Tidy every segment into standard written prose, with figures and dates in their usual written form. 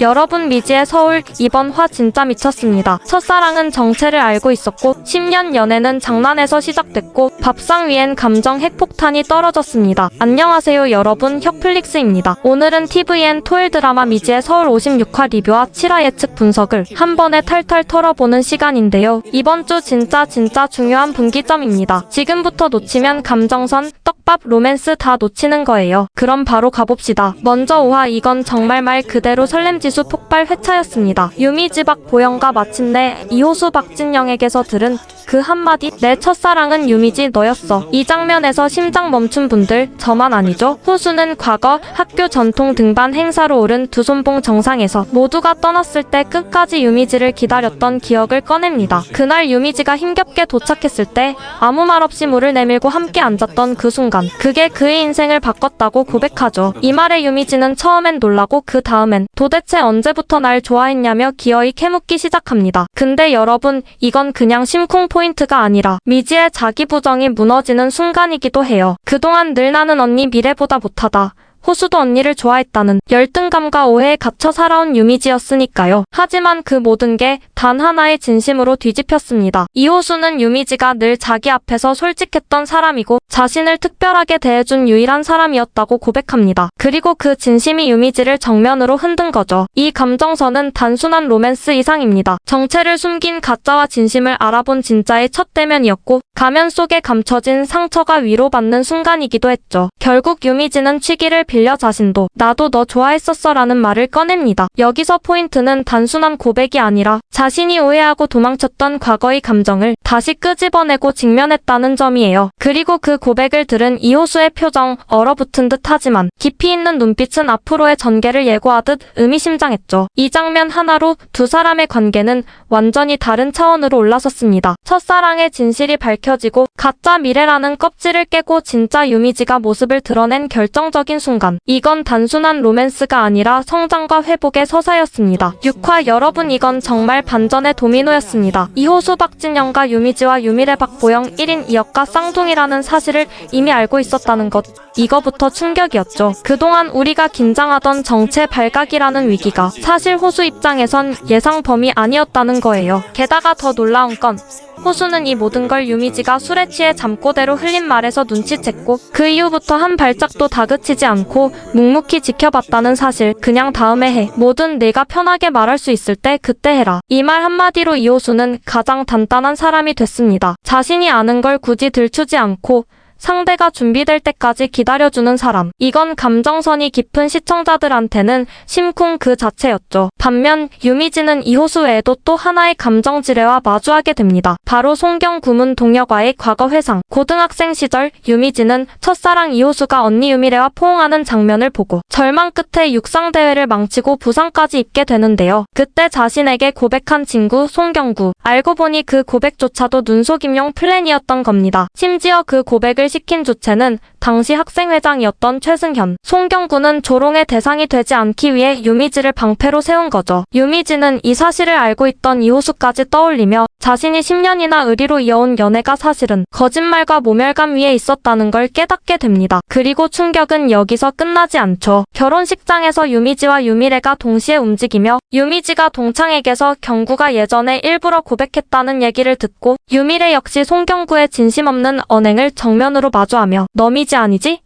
여러분, 미지의 서울 이번 화 진짜 미쳤습니다. 첫사랑은 정체를 알고 있었고 10년 연애는 장난에서 시작됐고 밥상 위엔 감정 핵폭탄이 떨어졌습니다. 안녕하세요 여러분, 혁플릭스입니다. 오늘은 tvN 토일 드라마 미지의 서울 56화 리뷰와 7화 예측 분석을 한 번에 탈탈 털어보는 시간인데요. 이번 주 진짜 중요한 분기점입니다. 지금부터 놓치면 감정선, 떡밥, 로맨스 다 놓치는 거예요. 그럼 바로 가봅시다. 먼저 5화, 이건 정말 말 그대로 설렘지수 폭발 회차였습니다. 유미지 박보영과 마침내 이호수 박진영에게서 들은 그 한마디, 내 첫사랑은 유미지 너였어. 이 장면에서 심장 멈춘 분들 저만 아니죠? 호수는 과거 학교 전통 등반 행사로 오른 두 손봉 정상에서 모두가 떠났을 때 끝까지 유미지를 기다렸던 기억을 꺼냅니다. 그날 유미지가 힘겹게 도착했을 때 아무 말 없이 물을 내밀고 함께 앉았던 그 순간, 그게 그의 인생을 바꿨다고 고백하죠. 이 말에 유미지는 처음엔 놀라고 그 다음엔 도대체 언제부터 날 좋아했냐며 기어이 캐묻기 시작합니다. 근데 여러분, 이건 그냥 심쿵 포인트가 아니라 미지의 자기 부정이 무너지는 순간이기도 해요. 그동안 늘 나는 언니 미래보다 못하다, 호수도 언니를 좋아했다는 열등감과 오해에 갇혀 살아온 유미지였으니까요. 하지만 그 모든 게 단 하나의 진심으로 뒤집혔습니다. 이호수는 유미지가 늘 자기 앞에서 솔직했던 사람이고 자신을 특별하게 대해준 유일한 사람이었다고 고백합니다. 그리고 그 진심이 유미지를 정면으로 흔든 거죠. 이 감정선은 단순한 로맨스 이상입니다. 정체를 숨긴 가짜와 진심을 알아본 진짜의 첫 대면이었고 가면 속에 감춰진 상처가 위로받는 순간이기도 했죠. 결국 유미지는 취기를 빌려 자신도 나도 너 좋아했었어 라는 말을 꺼냅니다. 여기서 포인트는 단순한 고백이 아니라 자신이 오해하고 도망쳤던 과거의 감정을 다시 끄집어내고 직면했다는 점이에요. 그리고 그 고백을 들은 이호수의 표정, 얼어붙은 듯 하지만 깊이 있는 눈빛은 앞으로의 전개를 예고하듯 의미심장했죠. 이 장면 하나로 두 사람의 관계는 완전히 다른 차원으로 올라섰습니다. 첫사랑의 진실이 밝혀지고 가짜 미래라는 껍질을 깨고 진짜 유미지가 모습을 드러낸 결정적인 순간, 이건 단순한 로맨스가 아니라 성장과 회복의 서사였습니다. 6화, 여러분, 이건 정말 반전의 도미노였습니다. 이호수 박진영과 유미지와 유미래 박보영 1인 2역과 쌍둥이라는 사실을 이미 알고 있었다는 것, 이거부터 충격이었죠. 그동안 우리가 긴장하던 정체 발각이라는 위기가 사실 호수 입장에선 예상 범위 아니었다는 거예요. 게다가 더 놀라운 건 호수는 이 모든 걸 유미지가 술에 취해 잠꼬대로 흘린 말에서 눈치챘고 그 이후부터 한 발짝도 다그치지 않고 묵묵히 지켜봤다는 사실. 그냥 다음에 해, 뭐든 내가 편하게 말할 수 있을 때 그때 해라. 이 말 한마디로 이호수는 가장 단단한 사람이 됐습니다. 자신이 아는 걸 굳이 들추지 않고 상대가 준비될 때까지 기다려주는 사람. 이건 감정선이 깊은 시청자들한테는 심쿵 그 자체였죠. 반면 유미지는 이호수 외에도 또 하나의 감정지뢰와 마주하게 됩니다. 바로 송경구문 동혁과의 과거 회상. 고등학생 시절 유미지는 첫사랑 이호수가 언니 유미래와 포옹하는 장면을 보고 절망 끝에 육상대회를 망치고 부상까지 입게 되는데요. 그때 자신에게 고백한 친구 송경구. 알고 보니 그 고백조차도 눈속임용 플랜이었던 겁니다. 심지어 그 고백을 시킨 주체는 당시 학생회장이었던 최승현. 송경구는 조롱의 대상이 되지 않기 위해 유미지를 방패로 세운 거죠. 유미지는 이 사실을 알고 있던 이호수까지 떠올리며 자신이 10년이나 의리로 이어온 연애가 사실은 거짓말과 모멸감 위에 있었다는 걸 깨닫게 됩니다. 그리고 충격은 여기서 끝나지 않죠. 결혼식장에서 유미지와 유미래가 동시에 움직이며 유미지가 동창에게서 경구가 예전에 일부러 고백했다는 얘기를 듣고 유미래 역시 송경구의 진심 없는 언행을 정면으로 마주하며 너미지 아니지?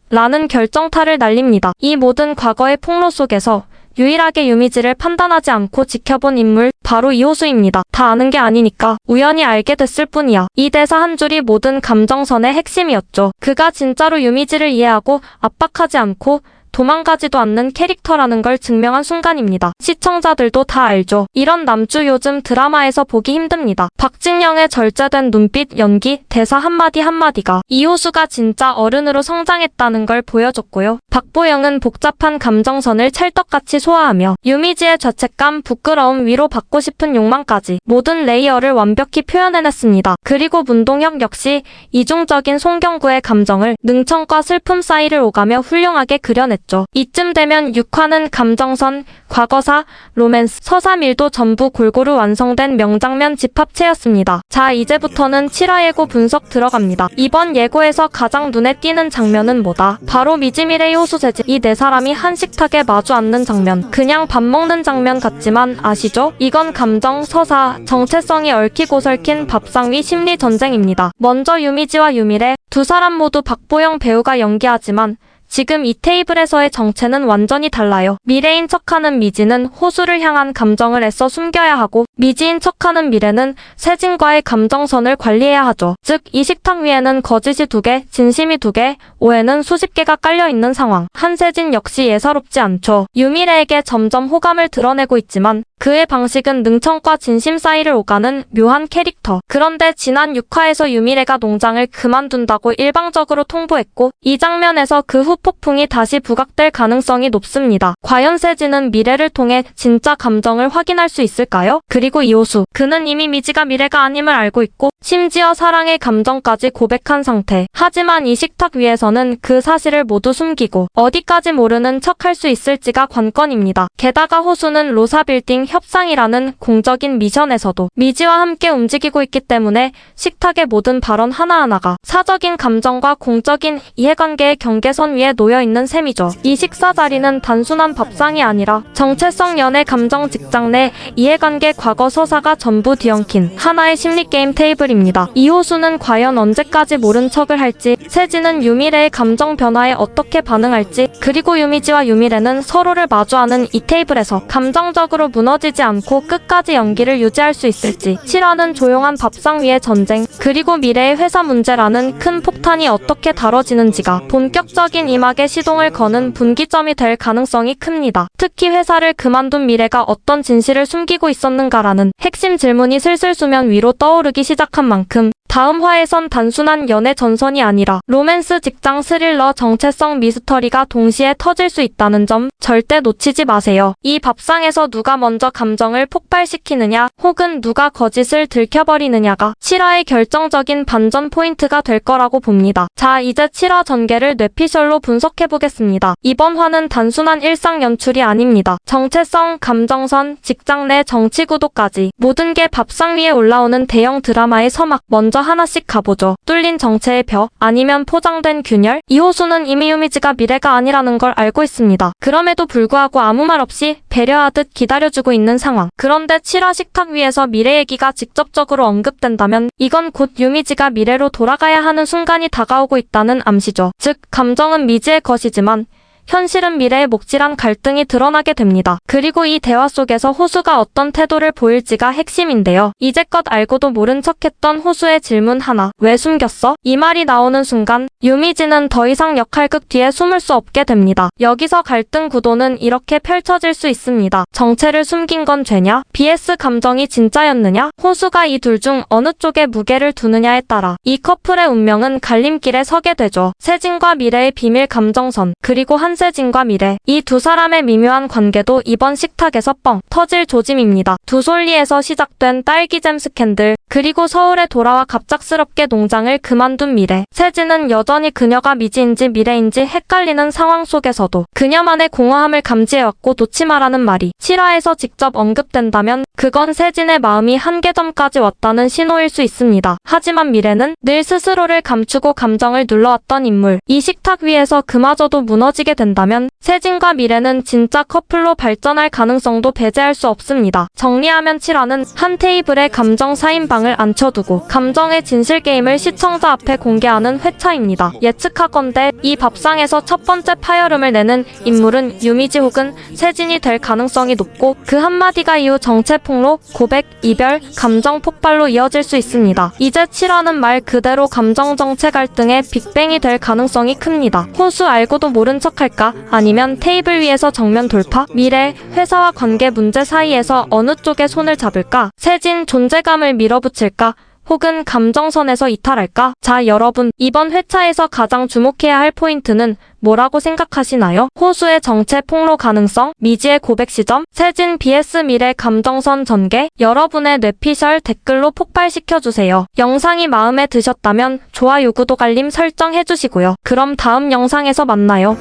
라는 결정타를 날립니다. 이 모든 과거의 폭로 속에서 유일하게 유미지를 판단하지 않고 지켜본 인물, 바로 이호수입니다. 다 아는 게 아니니까 우연히 알게 됐을 뿐이야. 이 대사 한 줄이 모든 감정선의 핵심이었죠. 그가 진짜로 유미지를 이해하고 압박하지 않고 도망가지도 않는 캐릭터라는 걸 증명한 순간입니다. 시청자들도 다 알죠. 이런 남주 요즘 드라마에서 보기 힘듭니다. 박진영의 절제된 눈빛, 연기, 대사 한마디 한마디가 이호수가 진짜 어른으로 성장했다는 걸 보여줬고요. 박보영은 복잡한 감정선을 찰떡같이 소화하며 유미지의 죄책감, 부끄러움, 위로받고 싶은 욕망까지 모든 레이어를 완벽히 표현해냈습니다. 그리고 문동혁 역시 이중적인 송경구의 감정을 능청과 슬픔 사이를 오가며 훌륭하게 그려냈죠. 나왔죠. 이쯤 되면 6화는 감정선, 과거사, 로맨스, 서사밀도 전부 골고루 완성된 명장면 집합체였습니다. 자, 이제부터는 7화 예고 분석 들어갑니다. 이번 예고에서 가장 눈에 띄는 장면은 뭐다? 바로 미지미레 호수 세진 이 네 사람이 한 식탁에 마주 앉는 장면. 그냥 밥 먹는 장면 같지만 아시죠? 이건 감정, 서사, 정체성이 얽히고 설킨 밥상 위 심리 전쟁입니다. 먼저 유미지와 유미레 두 사람 모두 박보영 배우가 연기하지만 지금 이 테이블에서의 정체는 완전히 달라요. 미래인 척하는 미지는 호수를 향한 감정을 애써 숨겨야 하고 미지인 척하는 미래는 세진과의 감정선을 관리해야 하죠. 즉, 이 식탁 위에는 거짓이 2개, 진심이 2개, 오해는 수십 개가 깔려있는 상황. 한세진 역시 예사롭지 않죠. 유미래에게 점점 호감을 드러내고 있지만 그의 방식은 능청과 진심 사이를 오가는 묘한 캐릭터. 그런데 지난 6화에서 유미래가 농장을 그만둔다고 일방적으로 통보했고 이 장면에서 그 후 폭풍이 다시 부각될 가능성이 높습니다. 과연 세진은 미래를 통해 진짜 감정을 확인할 수 있을까요? 그리고 이호수. 그는 이미 미지가 미래가 아님을 알고 있고 심지어 사랑의 감정까지 고백한 상태. 하지만 이 식탁 위에서는 그 사실을 모두 숨기고 어디까지 모르는 척할 수 있을지가 관건입니다. 게다가 호수는 로사빌딩 협상이라는 공적인 미션에서도 미지와 함께 움직이고 있기 때문에 식탁의 모든 발언 하나하나가 사적인 감정과 공적인 이해관계의 경계선 위에 놓여있는 셈이죠. 이 식사 자리는 단순한 밥상이 아니라 정체성, 연애, 감정, 직장 내 이해관계, 과거, 서사가 전부 뒤엉킨 하나의 심리게임 테이블입니다. 이호수는 과연 언제까지 모른 척을 할지, 세진은 유미래의 감정 변화에 어떻게 반응할지, 그리고 유미지와 유미래는 서로를 마주하는 이 테이블에서 감정적으로 무너지지 않고 끝까지 연기를 유지할 수 있을지. 7화는 조용한 밥상 위의 전쟁, 그리고 미래의 회사 문제라는 큰 폭탄이 어떻게 다뤄지는지가 본격적인 임하게 시동을 거는 분기점이 될 가능성이 큽니다. 특히 회사를 그만둔 미래가 어떤 진실을 숨기고 있었는가라는 핵심 질문이 슬슬 수면 위로 떠오르기 시작한 만큼 다음 화에선 단순한 연애 전선이 아니라 로맨스, 직장, 스릴러, 정체성, 미스터리가 동시에 터질 수 있다는 점 절대 놓치지 마세요. 이 밥상에서 누가 먼저 감정을 폭발시키느냐 혹은 누가 거짓을 들켜버리느냐가 7화의 결정적인 반전 포인트가 될 거라고 봅니다. 자, 이제 7화 전개를 뇌피셜로 분석해보겠습니다. 이번 화는 단순한 일상 연출이 아닙니다. 정체성, 감정선, 직장 내 정치 구도까지 모든 게 밥상 위에 올라오는 대형 드라마의 서막. 먼저 하나씩 가보죠. 뚫린 정체의 벽, 아니면 포장된 균열. 이호수는 이미 유미지가 미래가 아니라는 걸 알고 있습니다. 그럼에도 불구하고 아무 말 없이 배려하듯 기다려주고 있는 상황. 그런데 7화 식탁 위에서 미래 얘기가 직접적으로 언급된다면 이건 곧 유미지가 미래로 돌아가야 하는 순간이 다가오고 있다는 암시죠. 즉, 감정은 미지의 것이지만 현실은 미래의 목질한 갈등이 드러나게 됩니다. 그리고 이 대화 속에서 호수가 어떤 태도를 보일지가 핵심인데요. 이제껏 알고도 모른 척했던 호수의 질문 하나. 왜 숨겼어? 이 말이 나오는 순간 유미지는 더 이상 역할극 뒤에 숨을 수 없게 됩니다. 여기서 갈등 구도는 이렇게 펼쳐질 수 있습니다. 정체를 숨긴 건 죄냐? vs 감정이 진짜였느냐? 호수가 이 둘 중 어느 쪽에 무게를 두느냐에 따라 이 커플의 운명은 갈림길에 서게 되죠. 세진과 미래의 비밀 감정선, 그리고 한세진과 미래. 이 두 사람의 미묘한 관계도 이번 식탁에서 뻥 터질 조짐입니다. 두솔리에서 시작된 딸기잼 스캔들, 그리고 서울에 돌아와 갑작스럽게 농장을 그만둔 미래. 세진은 여전히 그녀가 미지인지 미래인지 헷갈리는 상황 속에서도 그녀만의 공허함을 감지해왔고 놓지 마라는 말이 7화에서 직접 언급된다면 그건 세진의 마음이 한계점까지 왔다는 신호일 수 있습니다. 하지만 미래는 늘 스스로를 감추고 감정을 눌러왔던 인물. 이 식탁 위에서 그마저도 무너지게 된다면 세진과 미래는 진짜 커플로 발전할 가능성도 배제할 수 없습니다. 정리하면 7화는 한 테이블에 감정 4인방을 앉혀두고 감정의 진실 게임을 시청자 앞에 공개하는 회차입니다. 예측하건대 이 밥상에서 첫 번째 파열음을 내는 인물은 유미지 혹은 세진이 될 가능성이 높고 그 한마디가 이후 정체 폭로, 고백, 이별, 감정 폭발로 이어질 수 있습니다. 이제 7화는 말 그대로 감정 정체 갈등의 빅뱅이 될 가능성이 큽니다. 호수 알고도 모른 척할까? 아니면 테이블 위에서 정면 돌파? 미래, 회사와 관계 문제 사이에서 어느 쪽에 손을 잡을까? 세진 존재감을 밀어붙일까? 혹은 감정선에서 이탈할까? 자, 여러분, 이번 회차에서 가장 주목해야 할 포인트는 뭐라고 생각하시나요? 호수의 정체 폭로 가능성, 미지의 고백 시점, 세진 vs 미래 감정선 전개. 여러분의 뇌피셜 댓글로 폭발시켜주세요. 영상이 마음에 드셨다면 좋아요, 구독, 알림 설정해주시고요. 그럼 다음 영상에서 만나요.